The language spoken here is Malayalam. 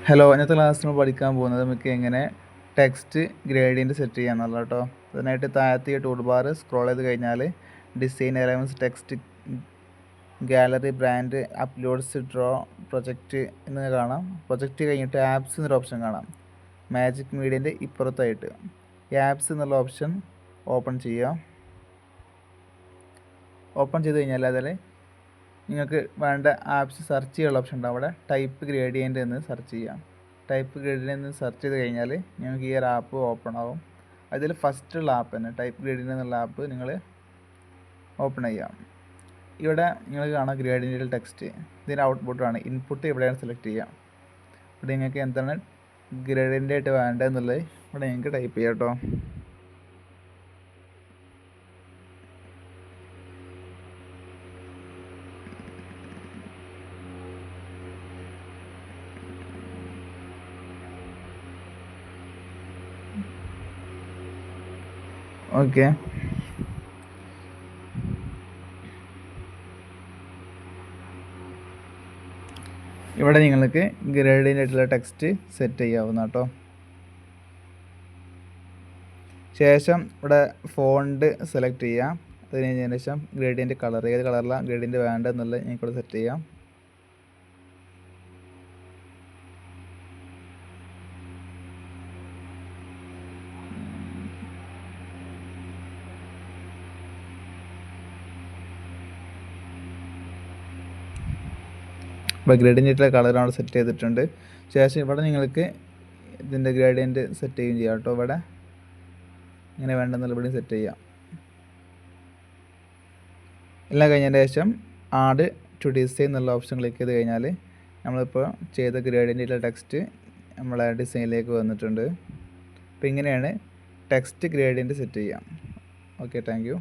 ഹലോ, ഇന്നത്തെ ക്ലാസ്സിൽ നമ്മൾ പഠിക്കാൻ പോകുന്നത് നമുക്ക് എങ്ങനെ ടെക്സ്റ്റ് ഗ്രേഡിയൻറ്റ് സെറ്റ് ചെയ്യാമെന്നുള്ള കേട്ടോ. അതിനായിട്ട് താഴത്തെ ടൂൾ ബാർ സ്ക്രോൾ ചെയ്ത് കഴിഞ്ഞാൽ design elements, text, gallery, brand, uploads, draw, project എന്നിങ്ങനെ കാണാം. പ്രൊജക്റ്റ് കഴിഞ്ഞിട്ട് ആപ്സ് എന്നൊരു ഓപ്ഷൻ കാണാം. മാജിക് മീഡിയൻ്റെ ഇപ്പുറത്തായിട്ട് ഈ ആപ്സ് എന്നുള്ള ഓപ്ഷൻ ഓപ്പൺ ചെയ്യുക. ഓപ്പൺ ചെയ്ത് കഴിഞ്ഞാൽ അതിൽ നിങ്ങൾക്ക് വേണ്ട ആപ്സ് സെർച്ച് ചെയ്യാനുള്ള ഓപ്ഷൻ ഉണ്ട്. അവിടെ ടൈപ്പ് ഗ്രേഡിയൻ്റ് എന്ന് സെർച്ച് ചെയ്യാം. ടൈപ്പ് ഗ്രേഡിയൻ്റ് എന്ന് സെർച്ച് ചെയ്ത് കഴിഞ്ഞാൽ നിങ്ങൾക്ക് ഈ ഒരു ആപ്പ് ഓപ്പൺ ആവും. അതിൽ ഫസ്റ്റുള്ള ആപ്പ് തന്നെ ടൈപ്പ് ഗ്രേഡിയൻ്റ് എന്നുള്ള ആപ്പ് നിങ്ങൾ ഓപ്പൺ ചെയ്യാം. ഇവിടെ നിങ്ങൾ കാണാം ഗ്രേഡിയൻ്റ് ടെക്സ്റ്റ്. ഇതിൻ്റെ ഔട്ട്പുട്ടാണ്. ഇൻപുട്ട് ഇവിടെയാണ് സെലക്ട് ചെയ്യുക. ഇവിടെ നിങ്ങൾക്ക് എന്താണ് ഗ്രേഡിയൻ്റ് ആയിട്ട് വേണ്ടതെന്നുള്ളത് ഇവിടെ നിങ്ങൾക്ക് ടൈപ്പ് ചെയ്യാം കേട്ടോ. ഓക്കെ, ഇവിടെ നിങ്ങൾക്ക് ഗ്രേഡിയൻ്റ് ആയിട്ടുള്ള ടെക്സ്റ്റ് സെറ്റ് ചെയ്യാവുന്ന കേട്ടോ. ശേഷം ഇവിടെ ഫോണ്ട് സെലക്ട് ചെയ്യാം. അത് കഴിഞ്ഞതിന് ശേഷം ഗ്രേഡിയൻ്റ് കളർ, ഏത് കളറിലാണ് ഗ്രേഡിയൻ്റ് വേണ്ടതെന്നുള്ളത് എനിക്കിവിടെ സെറ്റ് ചെയ്യാം. ഇപ്പോൾ ഗ്രേഡിയൻ്റ് കളറാണ് സെറ്റ് ചെയ്തിട്ടുണ്ട്. ശേഷം ഇവിടെ നിങ്ങൾക്ക് ഇതിൻ്റെ ഗ്രേഡിയൻ്റ് സെറ്റ് ചെയ്യുകയും ചെയ്യാം കേട്ടോ. ഇവിടെ ഇങ്ങനെ വേണ്ടെന്നുള്ള ഇവിടെയും സെറ്റ് ചെയ്യാം. എല്ലാം കഴിഞ്ഞതിന് ശേഷം ആഡ് ടു ഡിസൈൻ എന്നുള്ള ഓപ്ഷൻ ക്ലിക്ക് ചെയ്ത് കഴിഞ്ഞാൽ നമ്മളിപ്പോൾ ചെയ്ത ഗ്രേഡിയൻ്റ് ടെക്സ്റ്റ് നമ്മളെ ഡിസൈനിലേക്ക് വന്നിട്ടുണ്ട്. അപ്പോൾ ഇങ്ങനെയാണ് ടെക്സ്റ്റ് ഗ്രേഡിയൻ്റ് സെറ്റ് ചെയ്യാം. Okay, thank you.